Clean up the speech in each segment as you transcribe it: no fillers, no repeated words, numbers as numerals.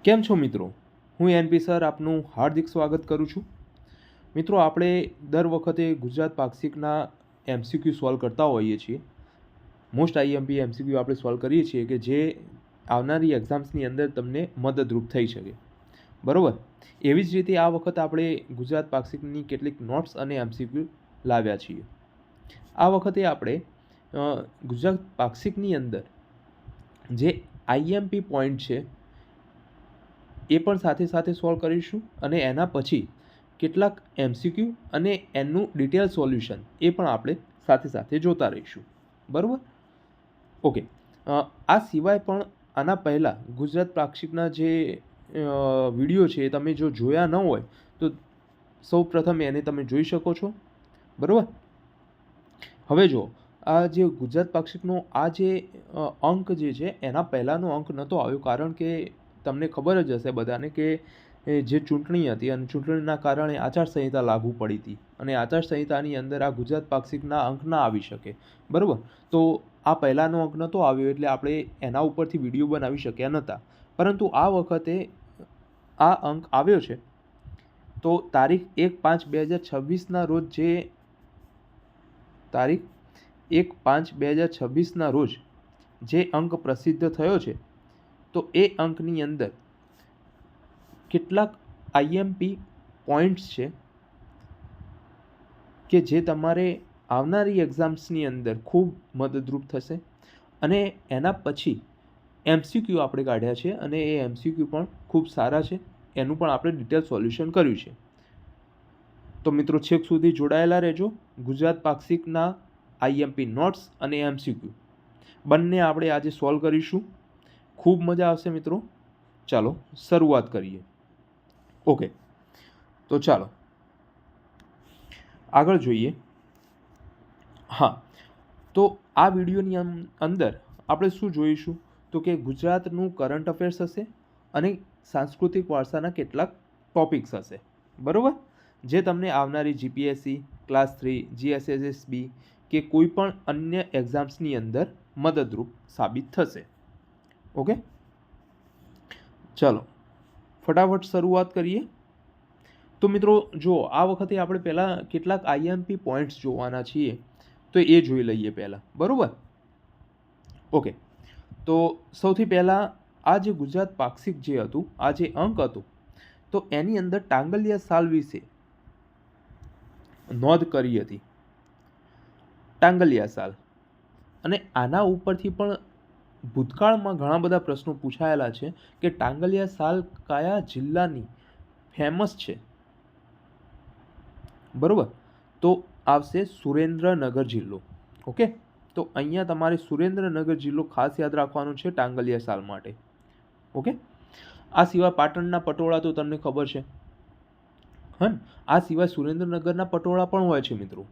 કેમ છો મિત્રો? હું એનપી સર આપનું હાર્દિક સ્વાગત કરું છું. મિત્રો, આપણે દર વખતે ગુજરાત પાક્ષિકના એમસીક્યુ સોલ્વ કરતા હોઈએ છીએ. મોસ્ટ આઈએમપી એમસીક્યુ આપણે સોલ્વ કરીએ છીએ કે જે આવનારી એક્ઝામ્સની અંદર તમને મદદરૂપ થઈ શકે. બરાબર? એવી જ રીતે આ વખત આપણે ગુજરાત પાક્ષિકની કેટલીક નોટ્સ અને એમસીક્યુ લાવ્યા છીએ. આ વખતે આપણે ગુજરાત પાક્ષિકની અંદર જે આઈએમપી પોઈન્ટ છે એ પણ સાથે સાથે સોલ્વ કરીશું અને એના પછી કેટલાક એમસીક્યુ અને એનું ડિટેલ સોલ્યુશન એ પણ આપણે સાથે સાથે જોતા રહીશું. બરાબર? ઓકે. આ સિવાય પણ આના પહેલાં ગુજરાત પાક્ષિકના જે વિડીયો છે એ તમે જો જોયા ન હોય તો સૌ પ્રથમ એને તમે જોઈ શકો છો. બરાબર? હવે જો આ જે ગુજરાત પાક્ષિકનો આ જે અંક જે છે એના પહેલાંનો અંક નહોતો આવ્યો, કારણ કે તમને ખબર જ હશે બધાને કે જે ચૂંટણી હતી અને ચૂંટણીના કારણે આચારસંહિતા લાગુ પડી હતી અને આચારસંહિતાની અંદર આ ગુજરાત પાક્ષિકના અંક ના આવી શકે. બરાબર? તો આ પહેલાંનો અંક નહોતો આવ્યો એટલે આપણે એના ઉપરથી વિડીયો બનાવી શક્યા નહોતા. પરંતુ આ વખતે આ અંક આવ્યો છે. તો તારીખ 1/5/2026ના રોજ તારીખ 1/5/2026ના રોજ જે અંક પ્રસિદ્ધ થયો છે, તો એ અંકની અંદર કેટલાક આઈએમપી પોઈન્ટ્સ છે કે જે તમારે આવનારી એક્ઝામ્સની અંદર ખૂબ મદદરૂપ થશે. અને એના પછી એમસીક્યુ આપણે કાઢ્યા છે અને એ એમસીક્યુ પણ ખૂબ સારા છે. એનું પણ આપણે ડિટેલ સોલ્યુશન કર્યું છે. તો મિત્રો, છેક સુધી જોડાયેલા રહેજો. ગુજરાત પાક્ષિકના આઈએમપી નોટ્સ અને એમસીક્યુ બંને આપણે આજે સોલ્વ કરીશું. ખૂબ મજા આવશે મિત્રો. ચાલો શરૂઆત કરીએ. ઓકે, તો ચાલો આગળ જોઈએ. હા, તો આ વિડીયોની અંદર આપણે શું જોઈશું તો કે ગુજરાતનું કરંટ અફેર્સ હશે અને સાંસ્કૃતિક વારસાના કેટલાક ટોપિક્સ હશે. બરાબર? જે તમને આવનારી જીપીએસસી, ક્લાસ 3, જીએસએસએસબી કે કોઈ પણ અન્ય એક્ઝામ્સની અંદર મદદરૂપ સાબિત થશે. ઓકે, ચાલો ફટાફટ શરૂઆત કરીએ. તો મિત્રો, જો આ વખતે આપણે પહેલાં કેટલાક આઈએમપી પોઈન્ટ્સ જોવાના છીએ, તો એ જોઈ લઈએ પહેલાં. બરાબર? ઓકે, તો સૌથી પહેલાં આ જે ગુજરાત પાક્ષિક જે હતું, આ જે અંક હતું, તો એની અંદર ટાંગલિયા સાલ વિશે નોંધ કરી હતી. ટાંગલિયા સાલ, અને આના ઉપરથી પણ ભૂતકાળમાં ઘણા બધા પ્રશ્નો પૂછાયેલા છે કે ટાંગલિયા સાલ કયા જિલ્લાની ફેમસ છે. બરાબર? તો આવશે સુરેન્દ્રનગર જિલ્લો. ઓકે, તો અહીંયા તમારે સુરેન્દ્રનગર જિલ્લો ખાસ યાદ રાખવાનો છે ટાંગલિયા સાલ માટે. ઓકે, આ સિવાય પાટણના પટોળા તો તમને ખબર છે. હા, આ સિવાય સુરેન્દ્રનગરના પટોળા પણ હોય છે મિત્રો.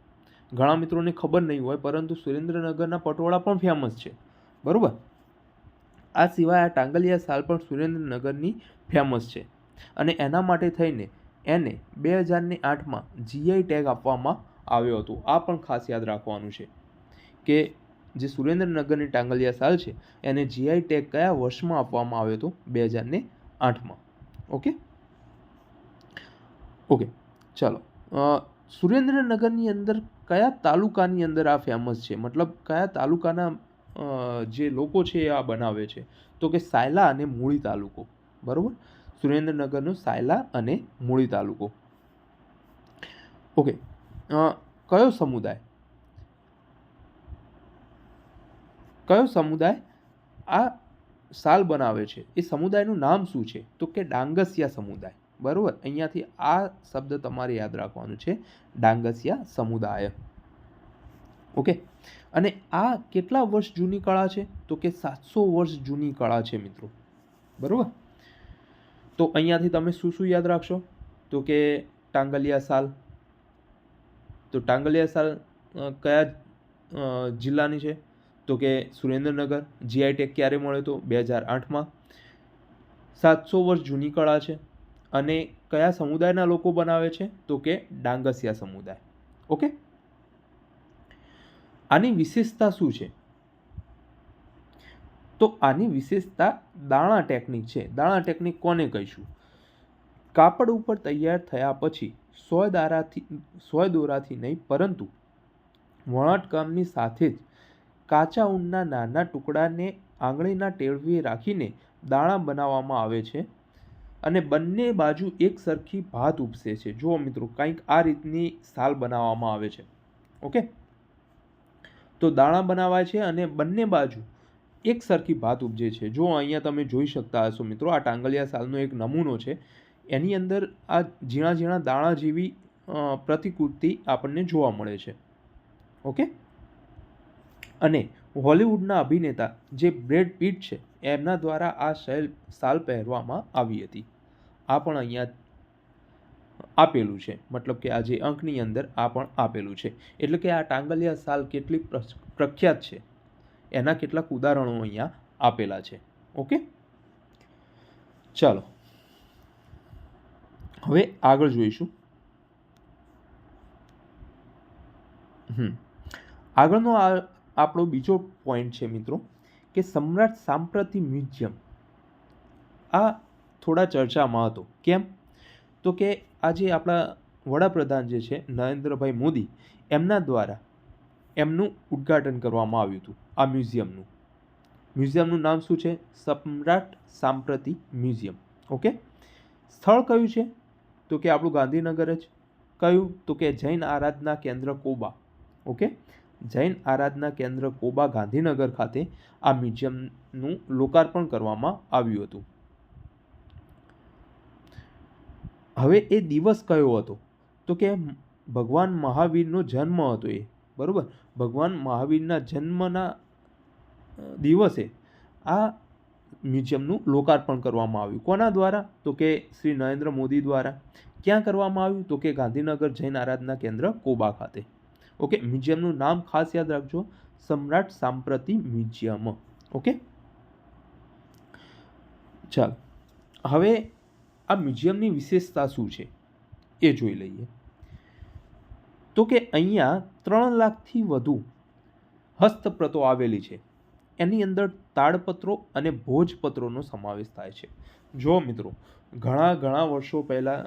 ઘણા મિત્રોને ખબર નહીં હોય, પરંતુ સુરેન્દ્રનગરના પટોળા પણ ફેમસ છે. બરાબર? આ સિવાય આ ટાંગલિયા સાલ પણ સુરેન્દ્રનગરની ફેમસ છે અને એના માટે થઈને એને 2008માં જીઆઈ ટેગ આપવામાં આવ્યો હતો. આ પણ ખાસ યાદ રાખવાનું છે કે જે સુરેન્દ્રનગરની ટાંગલિયા સાલ છે એને જીઆઈ ટેગ કયા વર્ષમાં આપવામાં આવ્યો હતો? 2008માં. ઓકે ઓકે, ચાલો. સુરેન્દ્રનગરની અંદર કયા તાલુકાની અંદર આ ફેમસ છે? મતલબ કયા તાલુકાના જે લોકો છે એ આ બનાવે છે? તો કે સાયલા અને મૂળી તાલુકો. બરાબર? સુરેન્દ્રનગરનો સાયલા અને મૂળી તાલુકો. ઓકે, કયો સમુદાય આ સાલ બનાવે છે? એ સમુદાયનું નામ શું છે? તો કે ડાંગસિયા સમુદાય. બરાબર? અહીંયાથી આ શબ્દ તમારે યાદ રાખવાનું છે, ડાંગસિયા સમુદાય. ઓકે, અને આ કેટલા વર્ષ જૂની કળા છે? તો કે 700 વર્ષ જૂની કળા છે મિત્રો. બરાબર? તો અહીંયાથી તમે શું શું યાદ રાખશો? તો કે ટાંગલિયા સાલ. તો ટાંગલિયા સાલ કયા જિલ્લાની છે? તો કે સુરેન્દ્રનગર. જીઆઈ ટેગ ક્યારે મળ્યો હતો? 2008માં. 700 વર્ષ જૂની કળા છે અને કયા સમુદાયના લોકો બનાવે છે? તો કે ડાંગસિયા સમુદાય. ઓકે, આની વિશેષતા શું છે? તો આની વિશેષતા દાણા ટેકનિક છે. દાણા ટેકનિક કોને કહીશું? કાપડ ઉપર તૈયાર થયા પછી સોય દોરાથી નહીં પરંતુ વણાટકામની સાથે જ કાચા ઊનના નાના ટુકડાને આંગળીના ટેળવીએ રાખીને દાણા બનાવવામાં આવે છે અને બંને બાજુ એક સરખી ભાત ઉપસે છે. જુઓ મિત્રો, કંઈક આ રીતની સાલ બનાવવામાં આવે છે. ઓકે, તો દાણા બનાવાય છે અને બંને બાજુ એક સરખી ભાત ઉપજે છે. જો અહીંયા તમે જોઈ શકતા હશો મિત્રો, આ ટાંગલિયા સાલનો એક નમૂનો છે. એની અંદર આ ઝીણા ઝીણા દાણા જેવી પ્રતિકૃતિ આપણને જોવા મળે છે. ઓકે, અને હોલિવૂડના અભિનેતા જે બ્રેડ પીટ છે એમના દ્વારા આ સાલ પહેરવામાં આવી હતી. આ પણ અહીંયા આપેલું છે, મતલબ કે આ જે અંકની અંદર આ પણ આપેલું છે. એટલે કે આ ટાંગલિયા સાલ કેટલી પ્રખ્યાત છે એના કેટલાક ઉદાહરણો અહીંયા આપેલા છે. ઓકે, ચાલો હવે આગળ જોઈશું. આગળનો આપણો બીજો પોઈન્ટ છે મિત્રો કે સમ્રાટ સાંપ્રતિ મ્યુઝિયમ. આ થોડા ચર્ચામાં હતો. કેમ? તો કે આજે આપણા વડાપ્રધાન જે છે નરેન્દ્રભાઈ મોદી, એમના દ્વારા એમનું ઉદ્ઘાટન કરવામાં આવ્યું હતું આ મ્યુઝિયમનું. મ્યુઝિયમનું નામ શું છે? સમ્રાટ સાંપ્રતિ મ્યુઝિયમ. ઓકે, સ્થળ કયું છે? તો કે આપણું ગાંધીનગર જ. કયું? તો કે જૈન આરાધના કેન્દ્ર કોબા. ઓકે, જૈન આરાધના કેન્દ્ર કોબા ગાંધીનગર ખાતે આ મ્યુઝિયમનું લોકાર્પણ કરવામાં આવ્યું હતું. હવે એ દિવસ કયો હતો? તો કે ભગવાન મહાવીરનો જન્મ હતો એ. બરોબર, ભગવાન મહાવીરના જન્મના દિવસે આ મ્યુઝિયમનું લોકાર્પણ કરવામાં આવ્યું. કોના દ્વારા? તો કે શ્રી નરેન્દ્ર મોદી દ્વારા. ક્યાં કરવામાં આવ્યું? તો કે ગાંધીનગર જૈન આરાધના કેન્દ્ર કોબા ખાતે. ઓકે, મ્યુઝિયમનું નામ ખાસ યાદ રાખજો, સમ્રાટ સાંપ્રતિ મ્યુઝિયમ. ઓકે, ચાલો હવે આ મ્યુઝિયમની વિશેષતા શું છે એ જોઈ લઈએ. તો કે અહીંયા 3 લાખથી વધુ હસ્તપ્રતો આવેલી છે. એની અંદર તાડપત્રો અને ભોજપત્રોનો સમાવેશ થાય છે. જો મિત્રો, ઘણા વર્ષો પહેલાં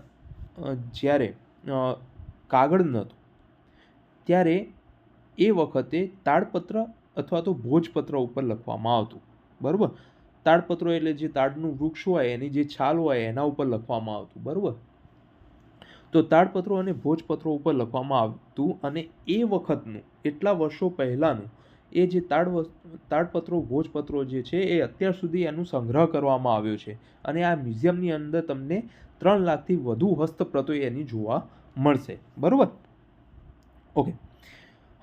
જ્યારે કાગળ નહોતું ત્યારે એ વખતે તાડપત્ર અથવા તો ભોજપત્ર ઉપર લખવામાં આવતું. બરાબર, તાડપત્રો એટલે જે તાડનું વૃક્ષ હોય એની જે છાલ હોય એના ઉપર લખવામાં આવતું. બરાબર, તો તાડપત્રો અને ભોજપત્રો ઉપર લખવામાં આવતું. અને એ વખતનું, એટલા વર્ષો પહેલાંનું એ જે તાડપત્રો ભોજપત્રો જે છે એ અત્યાર સુધી એનું સંગ્રહ કરવામાં આવ્યો છે. અને આ મ્યુઝિયમની અંદર તમને 3 લાખથી વધુ હસ્તપ્રતો એની જોવા મળશે. બરાબર, ઓકે.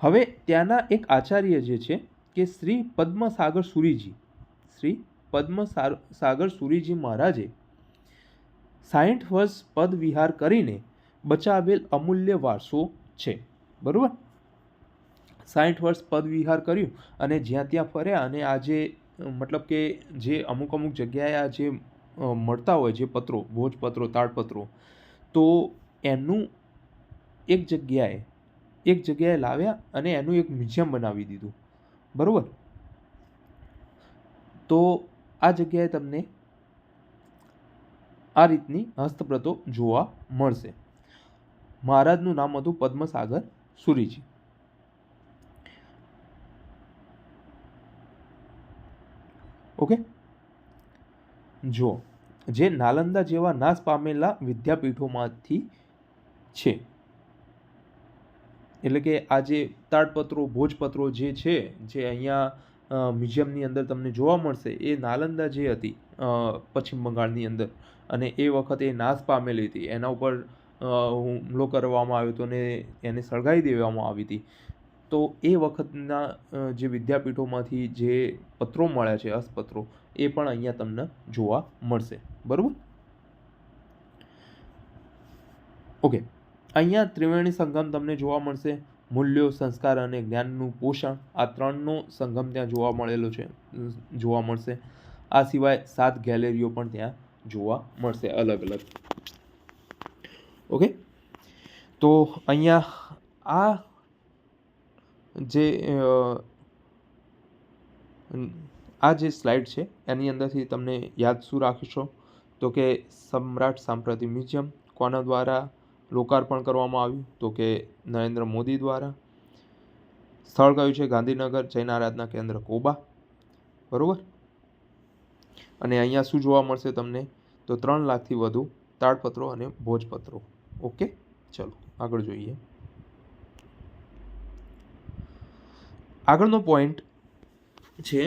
હવે ત્યાંના એક આચાર્ય જે છે કે શ્રી પદ્મસાગર સુરીજી મહારાજે 60 વર્ષ પદ વિહાર કરીને બચાવેલ અમૂલ્ય વારસો છે. બરાબર, 60 વર્ષ પદ વિહાર કર્યું અને જ્યાં ત્યાં ફર્યા. અને આ જે મતલબ કે જે અમુક જગ્યાએ આ જે મળતા હોય જે પત્રો, ભોજપત્રો, તાડપત્રો, તો એનું એક જગ્યાએ લાવ્યા અને એનું એક મ્યુઝિયમ બનાવી દીધું. બરાબર, તો આ જગ્યાએ તમને આ રીતની હસ્તપ્રતો જોવા મળશે. મહારાજનું નામ હતું પદ્મસાગર સુરીજી. ઓકે, જો જે નાલંદા જેવા નાશ પામેલા વિદ્યાપીઠોમાંથી છે. એટલે કે આ જે તાડપત્રો, ભોજપત્રો જે છે જે અહીંયા મ્યુઝિયમની અંદર તમને જોવા મળશે એ નાલંદા જે હતી પશ્ચિમ બંગાળની અંદર, અને એ વખતે નાશ પામેલી હતી. એના ઉપર હુમલો કરવામાં આવ્યો હતો અને એને સળગાવી દેવામાં આવી હતી. તો એ વખતના જે વિદ્યાપીઠોમાંથી જે પત્રો મળ્યા છે, હસ્તપત્રો, એ પણ અહીંયા તમને જોવા મળશે. બરાબર, ઓકે. અહીંયા ત્રિવેણી સંગમ તમને જોવા મળશે. મૂલ્યો, સંસ્કાર અને જ્ઞાનનું પોષણ, આ 3નો સંગમ ત્યાં જોવા મળશે. આ સિવાય 7 ગેલેરીઓ પણ ત્યાં જોવા મળશે અલગ અલગ. ઓકે, તો અહીંયા આ જે આ જે સ્લાઇડ છે એની અંદરથી તમને યાદ શું રાખશો તો કે સમ્રાટ સાંસ્કૃતિક મ્યુઝિયમ કોના દ્વારા લોકાર્પણ કરવામાં આવ્યું તો કે નરેન્દ્ર મોદી દ્વારા. સ્થળ કયું છે? ગાંધીનગર. જૈન આરાધના કેન્દ્ર કોબા. બરાબર. અને અહીંયા શું જોવા મળશે તમને તો 3 લાખથી વધુ તાડપત્રો અને ભોજપત્રો. ઓકે, ચલો આગળ જોઈએ. આગળનો પોઈન્ટ છે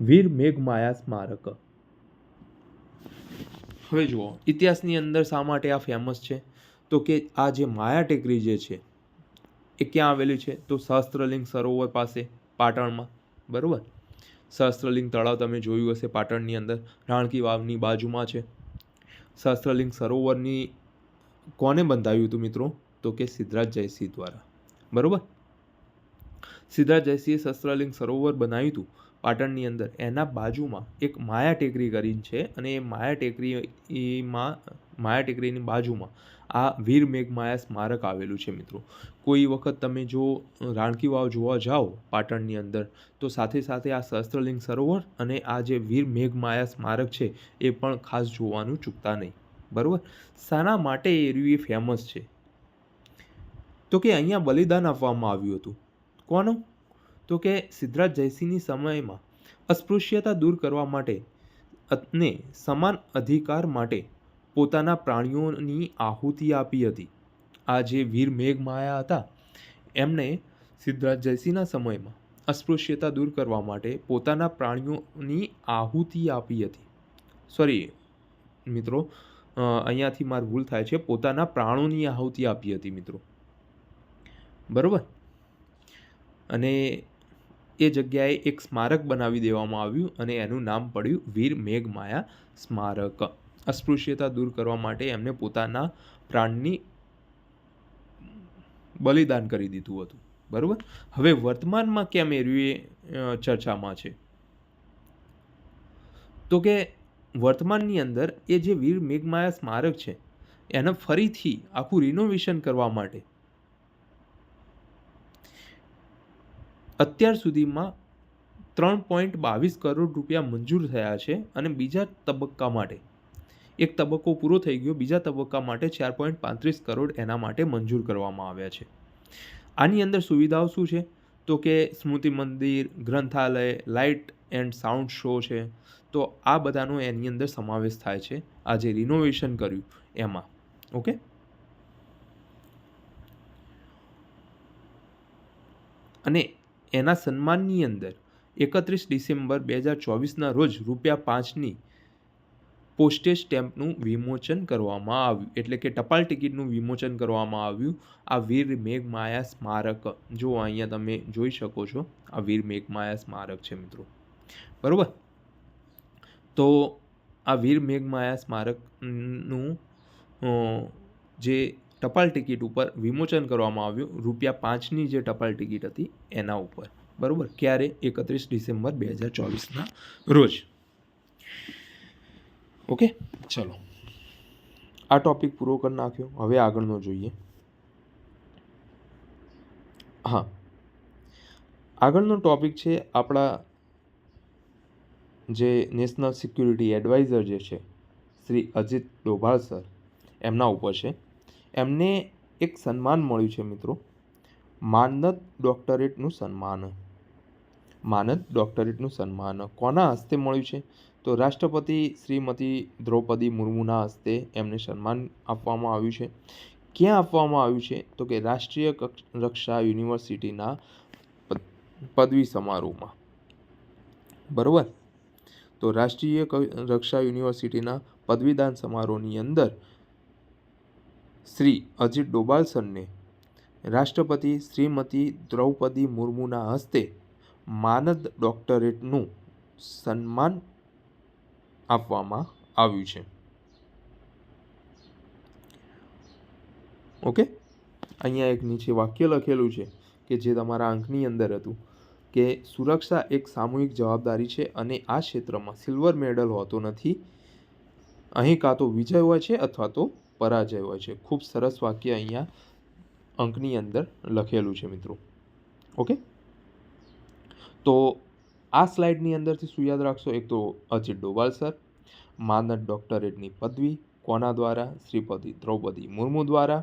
વીર મેઘમાયા સ્મારક. હવે જુઓ, ઇતિહાસની અંદર શા માટે આ ફેમસ છે તો કે આ જે માયા ટેકરી જે છે એ ક્યાં આવેલી છે તો સહસ્ત્રલિંગ સરોવર પાસે પાટણમાં. બરાબર. સહસ્ત્રલિંગ તળાવ તમે જોયું હશે પાટણની અંદર, રાણકી વાવની બાજુમાં છે. સહસ્ત્રલિંગ સરોવરની કોને બંધાવ્યું હતું મિત્રો તો કે સિદ્ધરાજ જયસિંહ દ્વારા. બરાબર. સિદ્ધરાજ જયસિંહે સહસ્ત્રલિંગ સરોવર બનાવ્યું હતું પાટણની અંદર. એના બાજુમાં એક માયા ટેકરી કરીને છે અને એ માયા ટેકરીની બાજુમાં આ વીર મેઘમાયા સ્મારક આવેલું છે મિત્રો. કોઈ વખત તમે જો રાણકી વાવ જોવા જાઓ પાટણની અંદર તો સાથે સાથે આ સહસ્ત્રલિંગ સરોવર અને આ જે વીર મેઘમાયા સ્મારક છે એ પણ ખાસ જોવાનું ચૂકતા નહીં. બરાબર. શાના માટે એ ફેમસ છે તો કે અહીંયા બલિદાન આપવામાં આવ્યું હતું. કોનું તો કે સિદ્ધરાજ જયસિંહની સમયમાં અસ્પૃશ્યતા દૂર કરવા માટે અને સમાન અધિકાર માટે પોતાના પ્રાણીઓની આહુતિ આપી હતી. આ જે વીર મેઘમાયા હતા એમને સિદ્ધરાજ જયસિંહના સમયમાં અસ્પૃશ્યતા દૂર કરવા માટે પોતાના પ્રાણીઓની આહુતિ આપી હતી. સોરી મિત્રો, અહીંયાથી મારી ભૂલ થાય છે, પોતાના પ્રાણોની આહુતિ આપી હતી મિત્રો. બરાબર. અને એ જગ્યાએ એક સ્મારક બનાવી દેવામાં આવ્યું અને એનું નામ પડ્યું વીર મેઘમાયા સ્મારક. અસ્પૃશ્યતા દૂર કરવા માટે એમને પોતાના પ્રાણની બલિદાન કરી દીધું હતું. બરાબર. હવે વર્તમાનમાં કેમ એ ચર્ચામાં છે તો કે વર્તમાનની અંદર એ જે વીર મેઘમાયા સ્મારક છે એને ફરીથી આખું રિનોવેશન કરવા માટે અત્યાર સુધીમાં 3.22 કરોડ રૂપિયા મંજૂર થયા છે અને બીજા તબક્કા માટે એક તબક્કો પૂરો થઈ ગયો, બીજા તબક્કા માટે 4.35 કરોડ એના માટે મંજૂર કરવામાં આવ્યા છે. આની અંદર સુવિધાઓ શું છે તો કે સ્મૃતિ મંદિર, ગ્રંથાલય, લાઇટ એન્ડ સાઉન્ડ શો છે. તો આ બધાનો એની અંદર સમાવેશ થાય છે આ જે રિનોવેશન કર્યું એમાં. ઓકે. અને એના સન્માનની અંદર 31 ડિસેમ્બર 2024ના રોજ ₹5ની પોસ્ટેજ સ્ટેમ્પનું વિમોચન કરવામાં આવ્યું. એટલે કે ટપાલ ટિકિટનું વિમોચન કરવામાં આવ્યું આ વીર મેઘમાયા સ્મારક. જો અહીંયા તમે જોઈ શકો છો આ વીર મેઘમાયા સ્મારક છે મિત્રો. બરાબર. તો આ વીર મેઘમાયા સ્મારકનું જે ટપાલ ટિકિટ ઉપર વિમોચન કરવામાં આવ્યું ₹5ની જે ટપાલ ટિકિટ હતી એના ઉપર. બરાબર. ક્યારે? 31 ડિસેમ્બર 2024ના રોજ. ઓકે, ચલો આ ટોપિક પૂરો કરી નાખ્યો. હવે આગળનો જોઈએ. હા, આગળનો ટોપિક છે આપણા જે નેશનલ સિક્યુરિટી એડવાઇઝર જે છે શ્રી અજીત ડોભાલ સર, એમના ઉપર છે. એમને એક સન્માન મળ્યું છે મિત્રો, માનદ ડોક્ટરેટનું સન્માન. માનદ ડોક્ટરેટનું સન્માન કોના હસ્તે મળ્યું છે તો રાષ્ટ્રપતિ શ્રીમતી દ્રૌપદી મુર્મુના હસ્તે એમને સન્માન આપવામાં આવ્યું છે. ક્યાં આપવામાં આવ્યું છે તો કે રાષ્ટ્રીય રક્ષા યુનિવર્સિટીના પદવી સમારોહમાં. બરાબર. તો રાષ્ટ્રીય રક્ષા યુનિવર્સિટીના પદવીદાન સમારોહની અંદર શ્રી અજીત ડોભાલ સરને રાષ્ટ્રપતિ શ્રીમતી દ્રૌપદી મુર્મુના હસ્તે માનદ ડોક્ટરેટનું સન્માન આપવામાં આવ્યું છે. ઓકે. અહીંયા એક નીચે વાક્ય લખેલું છે કે જે તમારા અંકની અંદર હતું કે સુરક્ષા એક સામૂહિક જવાબદારી છે અને આ ક્ષેત્રમાં સિલ્વર મેડલ હોતો નથી. અહીં કાં તો વિજય હોય છે અથવા તો પરાજય હોય છે. ખૂબ સરસ વાક્ય અહીંયા અંકની અંદર લખેલું છે મિત્રો. ઓકે. તો આ સ્લાઇડની અંદરથી શું યાદ રાખશો? એક તો અજીત ડોભાલ સર, માનદ ડોક્ટરેટની પદવી કોના દ્વારા? શ્રીમતી દ્રૌપદી મુર્મુ દ્વારા.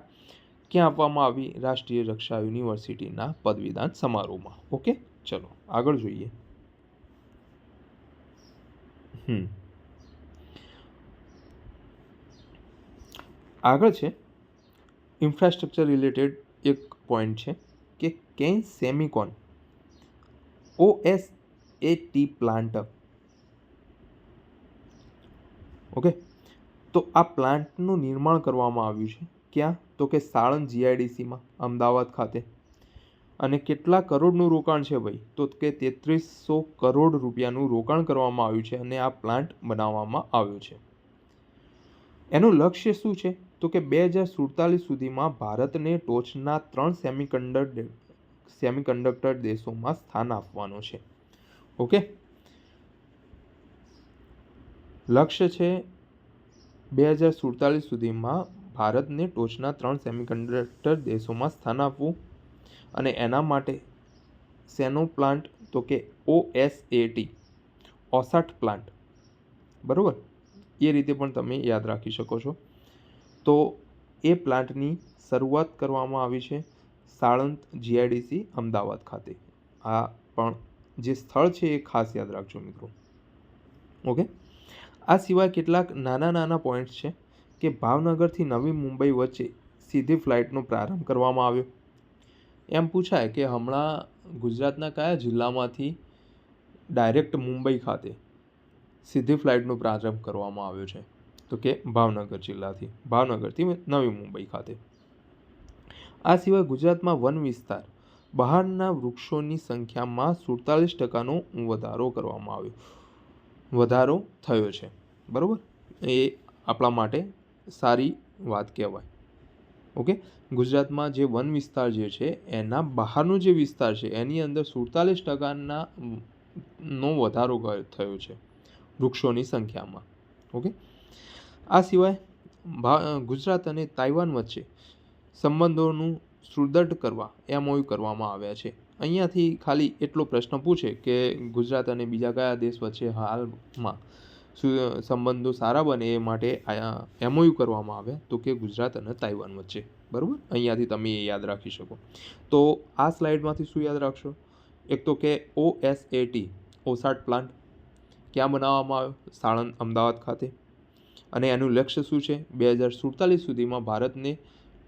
ક્યાં આપવામાં આવી? રાષ્ટ્રીય રક્ષા યુનિવર્સિટીના પદવીદાન સમારોહમાં. ઓકે, ચલો આગળ જોઈએ. આગળ છે ઇન્ફ્રાસ્ટ્રક્ચર રિલેટેડ એક પોઈન્ટ છે કે can Semicon OSAT plant. Okay, તો આ પ્લાન્ટનું નિર્માણ કરવામાં આવ્યું છે ક્યાં? તો કે સાણંદ GIDCમાં અમદાવાદ ખાતે. અને કેટલા કરોડનું રોકાણ છે ભાઈ? તો કે 3300 કરોડ રૂપિયાનું રોકાણ કરવામાં આવ્યું છે અને આ પ્લાન્ટ બનાવવામાં આવ્યો છે. એનું લક્ષ્ય શું છે? તો કે 2047 સુધીમાં ભારતને ટોચના 3 સેમિકન્ડક્ટર દેશોમાં સ્થાન આપવાનો છે. ઓકે, લક્ષ્ય છે 2047 સુધીમાં ભારતને ટોચના 3 સેમિકન્ડક્ટર દેશોમાં સ્થાન આપવું. અને એના માટે શેનો પ્લાન્ટ? તો કે OSAT પ્લાન્ટ. બરાબર, એ રીતે પણ તમે યાદ રાખી શકો છો. તો એ પ્લાન્ટની શરૂઆત કરવામાં આવી છે સાણંદ GIDC અમદાવાદ ખાતે. આ પણ જે સ્થળ છે એ ખાસ યાદ રાખજો મિત્રો. ઓકે, આ સિવાય કેટલાક નાના પોઈન્ટ્સ છે કે ભાવનગરથી નવી મુંબઈ વચ્ચે સીધી ફ્લાઇટનો પ્રારંભ કરવામાં આવ્યો. એમ પૂછાય કે હમણાં ગુજરાતના કયા જિલ્લામાંથી ડાયરેક્ટ મુંબઈ ખાતે સીધી ફ્લાઇટનો પ્રારંભ કરવામાં આવ્યો છે? તો કે ભાવનગરથી નવી મુંબઈ ખાતે. આ સિવાય ગુજરાતમાં વન વિસ્તાર બહારના વૃક્ષોની સંખ્યામાં 47% વધારો થયો છે. બરાબર, એ આપણા માટે સારી વાત કહેવાય. ઓકે, ગુજરાતમાં જે વન વિસ્તાર જે છે એના બહારનો જે વિસ્તાર છે એની અંદર 47%નો વધારો થયો છે વૃક્ષોની સંખ્યામાં. ઓકે, આ સિવાય ગુજરાત અને તાઇવાન વચ્ચે સંબંધોનું સુદૃઢ કરવા MOU કરવામાં આવ્યા છે. અહીંયાથી ખાલી એટલો પ્રશ્ન પૂછે કે ગુજરાત અને બીજા કયા દેશ વચ્ચે હાલમાં સંબંધો સારા બને એ માટે MOU કરવામાં આવ્યા? તો કે ગુજરાત અને તાઇવાન વચ્ચે. બરાબર, અહીંયાથી તમે એ યાદ રાખી શકો. તો આ સ્લાઇડમાંથી શું યાદ રાખશો? એક તો કે OSAT પ્લાન્ટ ક્યાં બનાવવામાં આવ્યો? સાણંદ અમદાવાદ ખાતે. અને એનું લક્ષ્ય શું છે? 2047 સુધીમાં ભારતને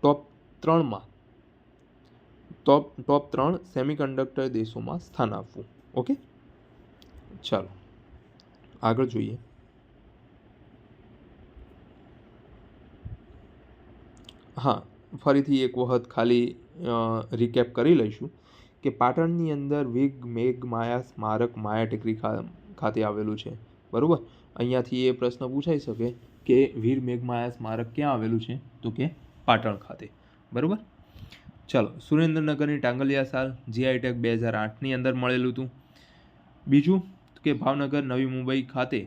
ટોપ 3 સેમિકન્ડક્ટર દેશોમાં સ્થાન આપવું. ઓકે, ચાલો આગળ જોઈએ. હા, ફરીથી એક વખત ખાલી રિકેપ કરી લઈશું કે પાટણની અંદર વીર મેઘમાયા સ્મારક માયા ટેકરી ખાતે આવેલું છે. બરાબર, અહીંયાથી એ પ્રશ્ન પૂછાઈ શકે કે વીર મેઘમાયા સ્મારક ક્યાં આવેલું છે? તો કે પાટણ ખાતે. બરાબર, ચાલો સુરેન્દ્રનગરની ટાંગલિયા સાલ GI ટેગ 2008ની અંદર મળેલું હતું. બીજું કે ભાવનગર નવી મુંબઈ ખાતે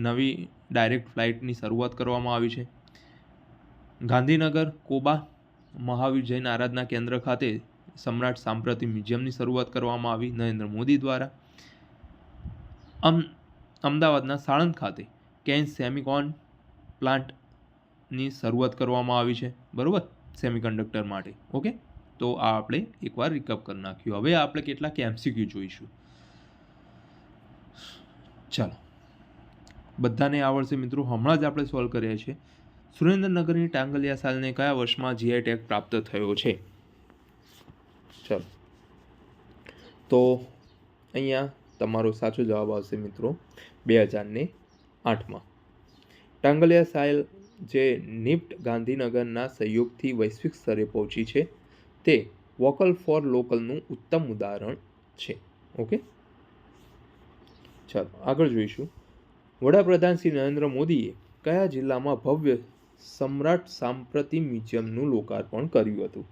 નવી ડાયરેક્ટ ફ્લાઇટની શરૂઆત કરવામાં આવી છે. ગાંધીનગર કોબા મહાવીર જૈન આરાધના કેન્દ્ર ખાતે સમ્રાટ સાંપ્રતિ મ્યુઝિયમની શરૂઆત કરવામાં આવી નરેન્દ્ર મોદી દ્વારા. અમદાવાદના સાણંદ ખાતે કેન સેમિકોન પ્લાન્ટની શરૂઆત કરવામાં આવી છે. બરાબર, સેમિકન્ડક્ટર માટે. ઓકે, તો આ આપણે એકવાર રિકેપ કરી નાખ્યું. હવે આપણે કેટલાક MCQ જોઈશું. ચાલો, બધાને આવડશે મિત્રો, હમણાં જ આપણે સોલ્વ કરીએ છીએ. સુરેન્દ્રનગરની ટાંગલિયા સાલને કયા વર્ષમાં GI ટેગ પ્રાપ્ત થયો છે? ચાલો, તો અહીંયા તમારો સાચો જવાબ આવશે મિત્રો 2008માં. ટાંગલિયા સાલ જે નિફ્ટ ગાંધીનગરના સહયોગથી વૈશ્વિક સ્તરે પહોંચી છે તે વોકલ ફોર લોકલનું ઉત્તમ ઉદાહરણ છે. ઓકે, ચાલો આગળ જોઈશું. વડાપ્રધાન શ્રી નરેન્દ્ર મોદીએ કયા જિલ્લામાં ભવ્ય સમ્રાટ સાંપ્રતિ મ્યુઝિયમનું લોકાર્પણ કર્યું હતું?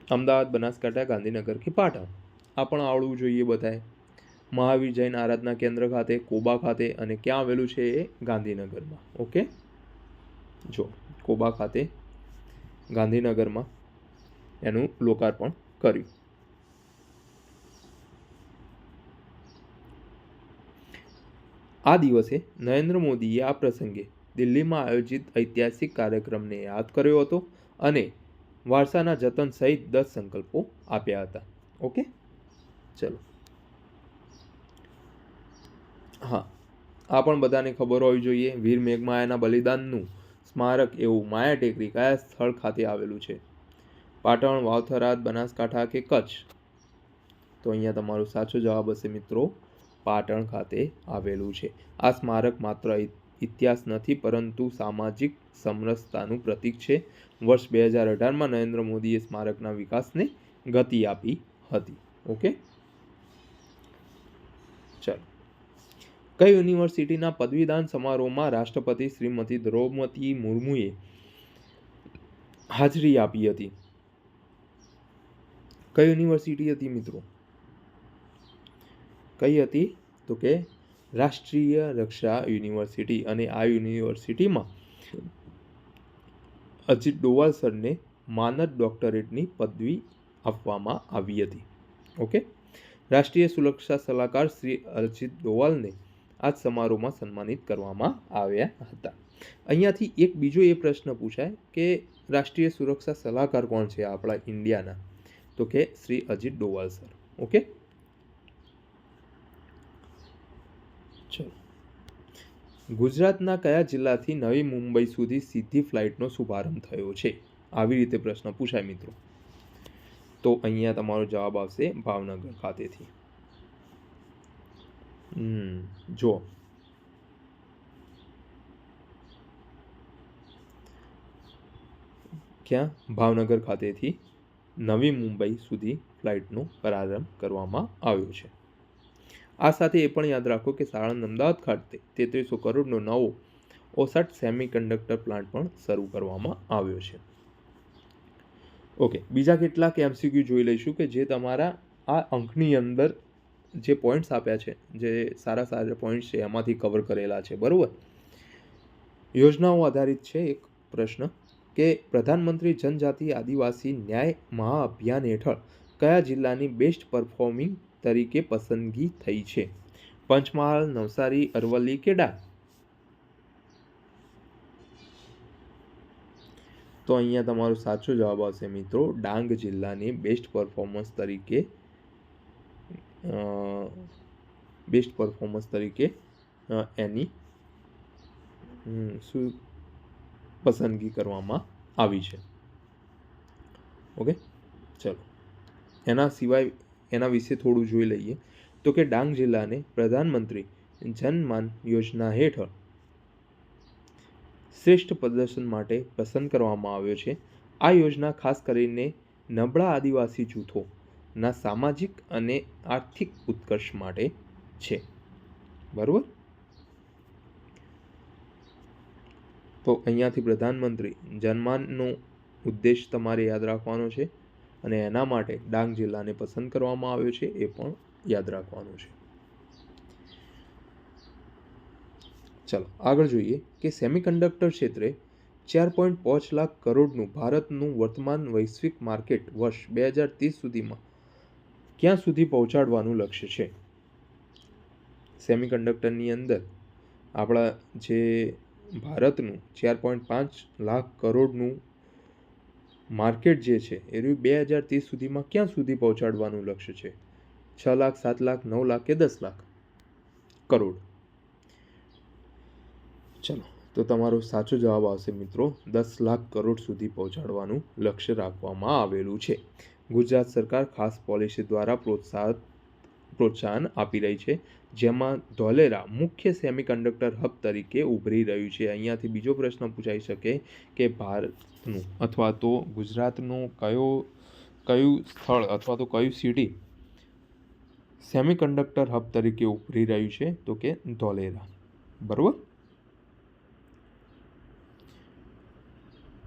અમદાવાદ, બનાસકાંઠા, ગાંધીનગર કે પાટણ? આ પણ આવડવું જોઈએ બધાએ. મહાવીર જૈન આરાધના કેન્દ્ર ખાતે, કોબા ખાતે, અને ક્યાં આવેલું છે? એ ગાંધીનગરમાં. ઓકે, જો કોબા ખાતે ગાંધીનગરમાં એનું લોકાર્પણ કર્યું. આ દિવસે નરેન્દ્ર મોદીએ આ પ્રસંગે દિલ્હીમાં આયોજિત ઐતિહાસિક કાર્યક્રમને યાદ કર્યો હતો અને વારસાના જતન સહિત 10 સંકલ્પો આપ્યા હતા. ઓકે, ચલો. હા, આ પણ બધાને ખબર હોવી જોઈએ. વીર મેઘમાયાના બલિદાનનું સ્મારક એવું માયા ટેકરી કયા સ્થળ ખાતે આવેલું છે? પાટણ, વાવથરાદ, બનાસકાંઠા કે કચ્છ? તો અહીંયા તમારો સાચો જવાબ હશે મિત્રો, પાટણ ખાતે આવેલું છે. આ સ્મારક માત્ર ઇતિહાસ નથી પરંતુ સામાજિક સમરસતાનું પ્રતીક છે. વર્ષ 2018માં નરેન્દ્ર મોદીએ સ્મારકના વિકાસને ગતિ આપી હતી. ઓકે, ચાલો. કઈ યુનિવર્સિટીના પદવીદાન સમારોહમાં રાષ્ટ્રપતિ શ્રીમતી દ્રૌપદી મુર્મુએ હાજરી આપી હતી? કઈ યુનિવર્સિટી હતી મિત્રો? કઈ હતી? તો કે રાષ્ટ્રીય રક્ષા યુનિવર્સિટી. અને આ યુનિવર્સિટીમાં અજીત ડોવાલ સરને માનદ ડોક્ટરેટની પદવી આપવામાં આવી હતી. ઓકે, રાષ્ટ્રીય સુરક્ષા સલાહકાર શ્રી અજીત ડોવાલને આ સમારોહમાં સન્માનિત કરવામાં આવ્યા હતા. અહીંયાથી એક બીજો એ પ્રશ્ન પૂછાય કે રાષ્ટ્રીય સુરક્ષા સલાહકાર કોણ છે આપણા ઇન્ડિયાના? તો કે શ્રી અજીત ડોવાલ સર. ઓકે, ચલો. ગુજરાતના કયા જિલ્લાથી નવી મુંબઈ સુધી સીધી ફ્લાઇટનો શુભારંભ થયો છે? આવી રીતે પ્રશ્ન પૂછાય મિત્રો. તો અહીંયા તમારો જવાબ આવશે ભાવનગર ખાતેથી. જો ક્યાં? ભાવનગર ખાતેથી નવી મુંબઈ સુધી ફ્લાઇટનો પ્રારંભ કરવામાં આવ્યો છે. આ સાથે એ પણ યાદ રાખો કે સાણંદ અમદાવાદ ખાતે 3300 કરોડનો નવો ઓસાટ સેમિકન્ડક્ટર પ્લાન્ટ પણ શરૂ કરવામાં આવ્યો છે. ઓકે, બીજા કેટલાક એમસીક્યુ જોઈ લઈશું કે જે તમારા આ અંકની અંદર જે પોઈન્ટ્સ આપ્યા છે, જે સારા સારા પોઈન્ટ્સ છે એમાંથી કવર કરેલા છે. બરાબર. યોજનાઓ આધારિત છે એક પ્રશ્ન કે પ્રધાનમંત્રી જનજાતિ આદિવાસી ન્યાય મહાઅભિયાન હેઠળ કયા જિલ્લાની બેસ્ટ પરફોર્મિંગ તરીકે પસંદગી થઈ છે? પંચમહાલ, નવસારી, અરવલ્લી કે ડાંગ? તો અહીંયા તમારો સાચો જવાબ આવશે મિત્રો, ડાંગ જિલ્લાની બેસ્ટ પરફોર્મન્સ તરીકે એની શું પસંદગી કરવામાં આવી છે. ઓકે, ચલો. એના સિવાય એના વિશે થોડું જોઈ લઈએ તો કે ડાંગ જિલ્લાને પ્રધાનમંત્રી જનમાન યોજના હેઠળ શ્રેષ્ઠ પ્રદર્શન માટે પસંદ કરવામાં આવ્યો છે. આ યોજના ખાસ કરીને નબળા આદિવાસી જૂથોના સામાજિક અને આર્થિક ઉત્કર્ષ માટે છે. બરાબર. તો અહીંયાથી પ્રધાનમંત્રી જનમાનનો ઉદ્દેશ તમારે યાદ રાખવાનો છે અને એના માટે ડાંગ જિલ્લાને પસંદ કરવામાં આવ્યો છે એ પણ યાદ રાખવાનું છે. ચાલો આગળ જોઈએ કે સેમિકન્ડક્ટર ક્ષેત્રે 4.5 લાખ કરોડનું ભારતનું વર્તમાન વૈશ્વિક માર્કેટ વર્ષ 2030 સુધીમાં ક્યાં સુધી પહોંચાડવાનું લક્ષ્ય છે? સેમિકન્ડક્ટરની અંદર આપણા જે ભારતનું 4.5 લાખ કરોડનું માર્કેટ જે છે એ 2030 સુધીમાં ક્યાં સુધી પહોંચાડવાનું લક્ષ્ય છે? 6 લાખ, 7 લાખ, 9 લાખ કે 10 લાખ કરોડ? ચલો, તો તમારો સાચો જવાબ આવશે મિત્રો 10 લાખ કરોડ સુધી પહોંચાડવાનું લક્ષ્ય રાખવામાં આવેલું છે. ગુજરાત સરકાર ખાસ પોલિસી દ્વારા પ્રોત્સાહન આપી રહી છે, જેમાં ધોલેરા મુખ્ય સેમિકન્ડક્ટર હબ તરીકે ઉભરી રહ્યું છે. અહીંયાથી બીજો પ્રશ્ન પૂછાઈ શકે કે ભારતનું અથવા તો ગુજરાતનું કયું સ્થળ અથવા તો કયું સિટી સેમિકન્ડક્ટર હબ તરીકે ઉભરી રહ્યું છે? તો કે ધોલેરા. બરાબર.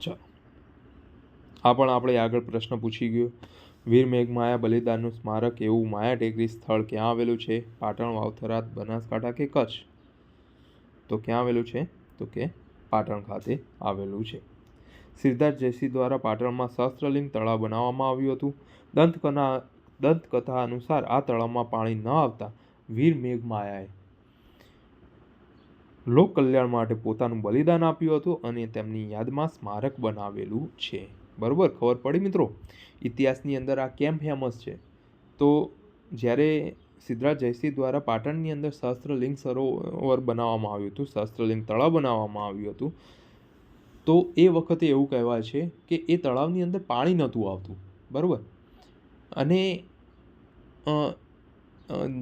ચાલો, આ પણ આપણે આગળ પ્રશ્ન પૂછી ગયો. વીર મેઘમાયા બલિદાનનું સ્મારક એવું માયા ટેકરી સ્થળ ક્યાં આવેલું છે? પાટણ, વાવથરાદ, બનાસકાંઠા કે કચ્છ? તો ક્યાં આવેલું છે? તો કે પાટણ ખાતે આવેલું છે. સિદ્ધાર્થ જયસિંહ દ્વારા પાટણમાં સહસ્ત્રલિંગ તળાવ બનાવવામાં આવ્યું હતું. દંતકથા અનુસાર આ તળાવમાં પાણી ન આવતા વીર મેઘમાયાએ લોક કલ્યાણ માટે પોતાનું બલિદાન આપ્યું હતું અને તેમની યાદમાં સ્મારક બનાવેલું છે. બરાબર, ખબર પડી મિત્રો? ઇતિહાસની અંદર આ કેમ ફેમસ છે? તો જ્યારે સિદ્ધરાજ જયસિંહ દ્વારા પાટણની અંદર સહસ્ત્રલિંગ સરોવર બનાવવામાં આવ્યું હતું, સહસ્ત્રલિંગ તળાવ બનાવવામાં આવ્યું હતું, તો એ વખતે એવું કહેવાય છે કે એ તળાવની અંદર પાણી નહોતું આવતું. બરાબર, અને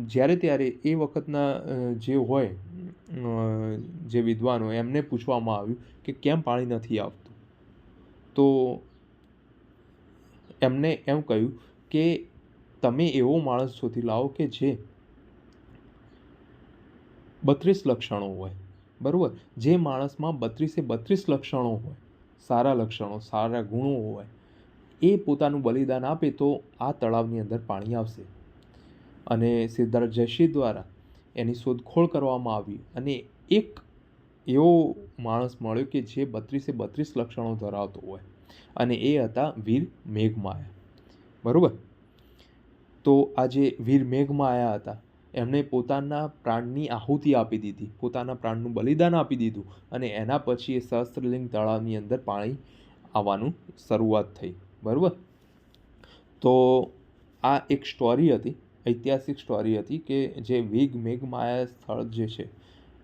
જ્યારે ત્યારે એ વખતના જે હોય જે વિદ્વાનો એમને પૂછવામાં આવ્યું કે કેમ પાણી નથી આવતું, તો એમને એમ કહ્યું કે તમે એવો માણસ શોધી લાવો કે જે 32 લક્ષણો હોય. બરાબર, જે માણસમાં 32 લક્ષણો હોય, સારા લક્ષણો, સારા ગુણો હોય, એ પોતાનું બલિદાન આપે તો આ તળાવની અંદર પાણી આવશે. અને સિદ્ધરાજ જયસિંહ દ્વારા એની શોધખોળ કરવામાં આવી અને એક એવો માણસ મળ્યો કે જે 32 લક્ષણો ધરાવતો હોય, અને એ હતા વીર મેઘમાયા. બરાબર, તો આ જે વીર મેઘમાયા હતા એમણે પોતાના પ્રાણની આહુતિ આપી દીધી, પોતાના પ્રાણનું બલિદાન આપી દીધું, અને એના પછી એ સહસ્ત્રલિંગ તળાવની અંદર પાણી આવવાનું શરૂઆત થઈ. બરાબર, તો આ એક સ્ટોરી હતી, ઐતિહાસિક સ્ટોરી હતી કે જે મેઘમાયા સ્થળ જે છે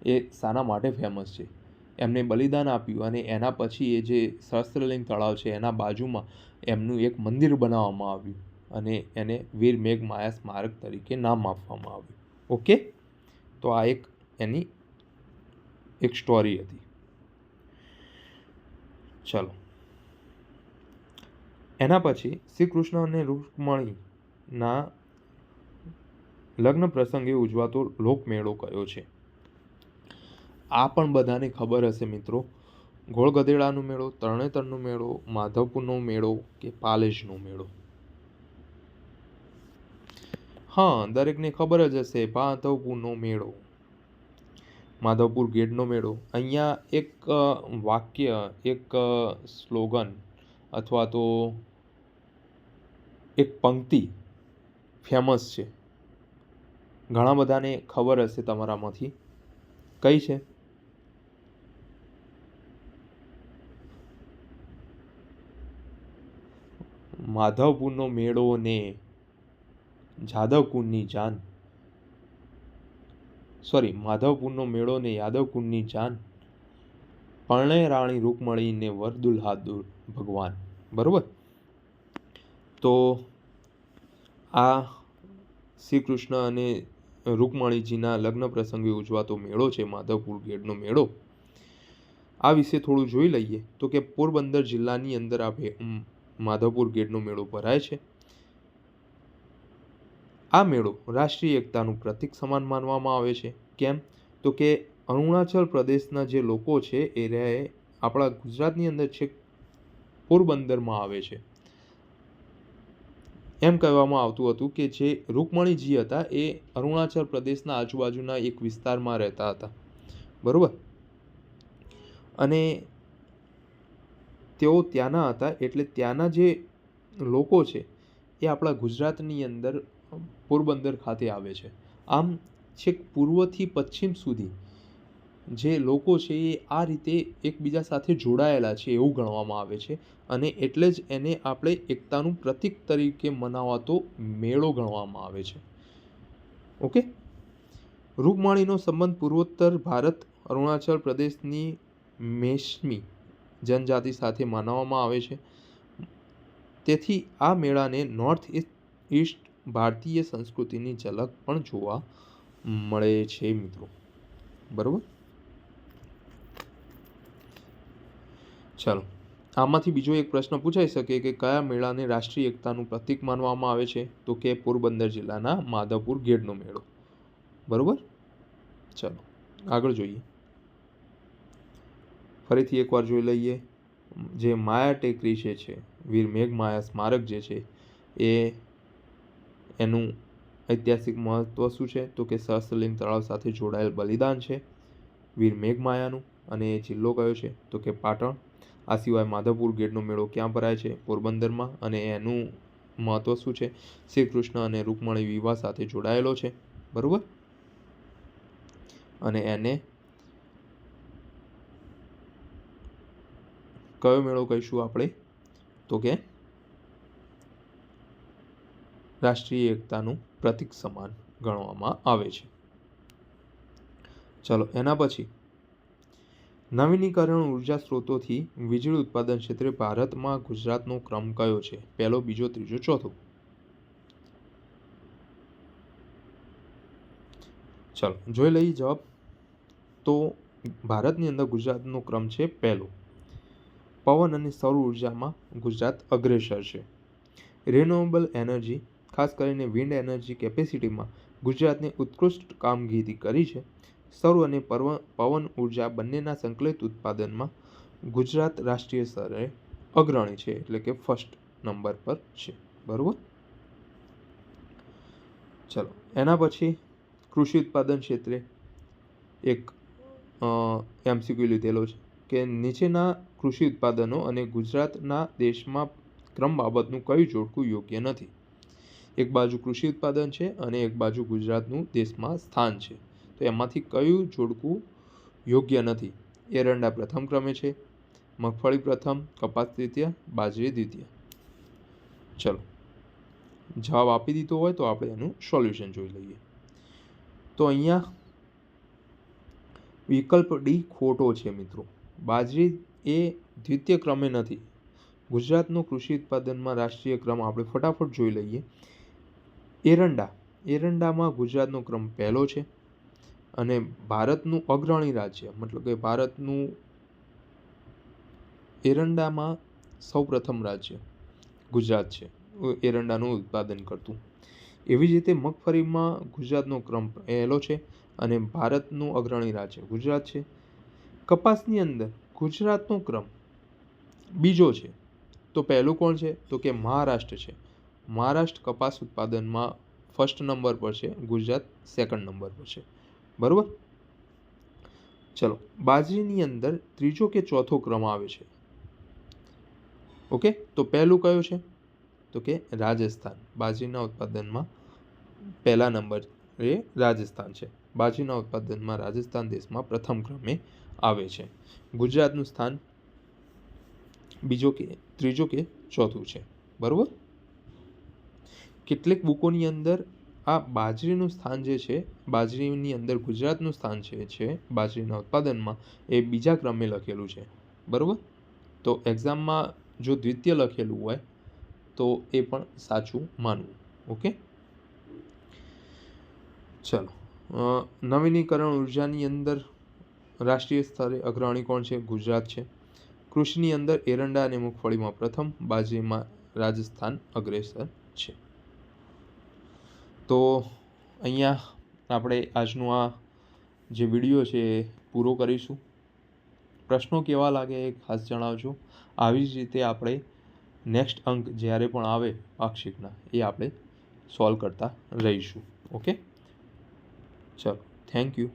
એ શાના માટે ફેમસ છે. એમને બલિદાન આપ્યું અને એના પછી એ જે સહસ્ત્રલિંગ તળાવ છે એના બાજુમાં એમનું એક મંદિર બનાવવામાં આવ્યું અને એને વીર મેઘમાયા સ્મારક તરીકે નામ આપવામાં આવ્યું. ઓકે, તો આ એની એક સ્ટોરી હતી. ચલો, એના પછી શ્રી કૃષ્ણ અને રૂકમણીના લગ્ન પ્રસંગે ઉજવાતો લોકમેળો કયો છે? આ પણ બધાને ખબર હશે મિત્રો. ગોળ ગધેડાનો મેળો, તરણેતરનો મેળો, માધવપુરનો મેળો કે પાલેજનો મેળો? હા, દરેકને ખબર જ હશે, માધવપુરનો મેળો, માધવપુર ગેટનો મેળો. અહીંયા એક વાક્ય, એક સ્લોગન અથવા તો એક પંક્તિ ફેમસ છે, ઘણા બધાને ખબર હશે તમારામાંથી. કઈ છે? માધવપુરનો મેળો ને જાદવકુંડની જાન, માધવપુરનો મેળો ને યાદવકુંડની જાન, પરણે રાણી રૂકમણીને વર દુલ્હા ભગવાન. બરોબર, તો આ શ્રી કૃષ્ણ અને રૂકમણીજીના લગ્ન પ્રસંગે ઉજવાતો મેળો છે માધવપુર ગેટનો મેળો. આ વિશે થોડું જોઈ લઈએ તો કે પોરબંદર જિલ્લાની અંદર આ માધવપુર ગેટનો મેળો ભરાય છે. આ મેળો રાષ્ટ્રીય એકતાનું પ્રતીક સમાન માનવામાં આવે છે. કેમ? તો કે અરુણાચલ પ્રદેશના જે લોકો છે એ આપણા ગુજરાતની અંદર છે પોરબંદરમાં આવે છે. એમ કહેવામાં આવતું હતું કે જે રૂકમણીજી હતા એ અરુણાચલ પ્રદેશના આજુબાજુના એક વિસ્તારમાં રહેતા હતા. બરોબર, અને તેઓ ત્યાંના હતા, એટલે ત્યાંના જે લોકો છે એ આપણા ગુજરાતની અંદર પોરબંદર ખાતે આવે છે. આમ છેક પૂર્વથી પશ્ચિમ સુધી જે લોકો છે એ આ રીતે એકબીજા સાથે જોડાયેલા છે એવું ગણવામાં આવે છે, અને એટલે જ એને આપણે એકતાનું પ્રતીક તરીકે મનાવાતો મેળો ગણવામાં આવે છે. ઓકે, રૂકમણીનો સંબંધ પૂર્વોત્તર ભારત અરુણાચલ પ્રદેશની મેશમી જનજાતિ સાથે માનવામાં આવે છે. તેથી આ મેળાને નોર્થ ઈસ્ટ ભારતીય સંસ્કૃતિની ઝલક પણ જોવા મળે છે મિત્રો. બરોબર, ચાલો, આમાંથી બીજો એક પ્રશ્ન પૂછાઈ શકે કે કયા મેળાને રાષ્ટ્રીય એકતાનું પ્રતીક માનવામાં આવે છે? તો કે પોરબંદર જિલ્લાના માધવપુર ગેટનો મેળો. બરોબર, ચાલો આગળ જોઈએ. ફરીથી એકવાર જોઈ લઈએ. જે માયા ટેકરી છે વીર મેઘમાયા સ્મારક જે છે એનું ઐતિહાસિક મહત્વ શું છે? તો કે સહસ્ત્રલિંગ તળાવ સાથે જોડાયેલ બલિદાન છે વીર મેઘમાયાનું, અને એ જિલ્લો કયો છે? તો કે પાટણ. આ સિવાય માધવપુર ગેટનો મેળો ક્યાં ભરાય છે? પોરબંદરમાં, અને એનું મહત્વ શું છે? શ્રી કૃષ્ણ અને રૂકમણી વિવાહ સાથે જોડાયેલો છે. બરોબર, અને એને કયો મેળો કહીશું આપણે? તો કે રાષ્ટ્રીય એકતાનું પ્રતીક સમાન ગણવામાં આવે છે. ચલો એના પછી નવીનીકરણ ઉર્જા સ્ત્રોતોથી વીજળી ઉત્પાદન ક્ષેત્રે ભારતમાં ગુજરાતનો ક્રમ કયો છે? પહેલો, બીજો, ત્રીજો, ચોથો. ચલો જોઈ લઈએ જવાબ. તો ભારતની અંદર ગુજરાતનો ક્રમ છે પહેલો. પવન અને સૌર ઉર્જામાં ગુજરાત અગ્રેસર છે. રિન્યુએબલ એનર્જી, ખાસ કરીને વિન્ડ એનર્જી કેપેસિટીમાં ગુજરાતને ઉત્કૃષ્ટ કામગીરી કરી છે. સૌર અને પવન ઉર્જા બંનેના સંકલિત ઉત્પાદનમાં ગુજરાત રાષ્ટ્રીય સ્તરે અગ્રણી છે, એટલે કે ફર્સ્ટ નંબર પર છે. બરોબર. ચલો એના પછી કૃષિ ઉત્પાદન ક્ષેત્રે એક એમસીક્યુ લીધેલો છે કે નીચેના કૃષિ ઉત્પાદનો અને ગુજરાતના દેશમાં ક્રમ બાબતનું કયું જોડકું યોગ્ય નથી? એક બાજુ કૃષિ ઉત્પાદન છે અને એક બાજુ ગુજરાતનું દેશમાં સ્થાન છે, તો એમાંથી કયું જોડકું યોગ્ય નથી? એરંડા પ્રથમ ક્રમે છે, મગફળી પ્રથમ, કપાસ દ્વિતીય, બાજરી દ્વિતીય. ચલો જવાબ આપી દીધો હોય તો આપણે એનું સોલ્યુશન જોઈ લઈએ. તો અહીંયા વિકલ્પ ડી ખોટો છે મિત્રો. બાજરી એ દ્વિતીય ક્રમે નથી. ગુજરાતનો કૃષિ ઉત્પાદનમાં રાષ્ટ્રીય ક્રમ આપણે ફટાફટ જોઈ લઈએ. એરંડામાં ગુજરાતનો ક્રમ પહેલો છે અને ભારતનું અગ્રણી રાજ્ય, મતલબ કે ભારતનું એરંડામાં સૌપ્રથમ રાજ્ય ગુજરાત છે એરંડાનું ઉત્પાદન કરતું. એવી જ રીતે મગફળીમાં ગુજરાતનો ક્રમ પહેલો છે અને ભારતનું અગ્રણી રાજ્ય ગુજરાત છે. કપાસની અંદર ગુજરાતનો ક્રમ બીજો છે, તો પહેલું કોણ છે? તો કે મહારાષ્ટ્ર છે. મહારાષ્ટ્ર કપાસ ઉત્પાદનમાં ફર્સ્ટ નંબર પર છે, ગુજરાત સેકન્ડ નંબર પર છે. બરોબર. ચલો બાજરીની અંદર ત્રીજો કે ચોથો ક્રમ આવે છે. ઓકે, તો પહેલું કયું છે? તો કે રાજસ્થાન. બાજરીના ઉત્પાદનમાં પહેલા નંબર એ રાજસ્થાન છે. બાજરીના ઉત્પાદનમાં રાજસ્થાન દેશમાં પ્રથમ ક્રમે આવે છે. ગુજરાતનું સ્થાન બીજો કે ત્રીજો કે ચોથું છે. બરોબર. કેટલીક બુકોની અંદર આ બાજરીનું સ્થાન જે છે, બાજરીની અંદર ગુજરાતનું સ્થાન છે બાજરીના ઉત્પાદનમાં એ બીજા ક્રમે લખેલું છે. બરોબર. તો એક્ઝામમાં જો દ્વિતીય લખેલું હોય તો એ પણ સાચું માનવું. ઓકે. ચલો નવીનીકરણ ઉર્જાની અંદર રાષ્ટ્રીય સ્તરે અગ્રણી કોણ છે? ગુજરાત છે. કૃષિની અંદર એરંડા અને મગફળીમાં પ્રથમ, બાજરીમાં રાજસ્થાન અગ્રેસર છે. તો અહીંયા આપણે આજનું આ જે વિડીયો છે એ પૂરો કરીશું. પ્રશ્નો કેવા લાગે એ ખાસ જણાવજો. આવી જ રીતે આપણે નેક્સ્ટ અંક જ્યારે પણ આવે પાક્ષિકના એ આપણે સોલ્વ કરતા રહીશું. ઓકે. ચલો થેન્ક યુ.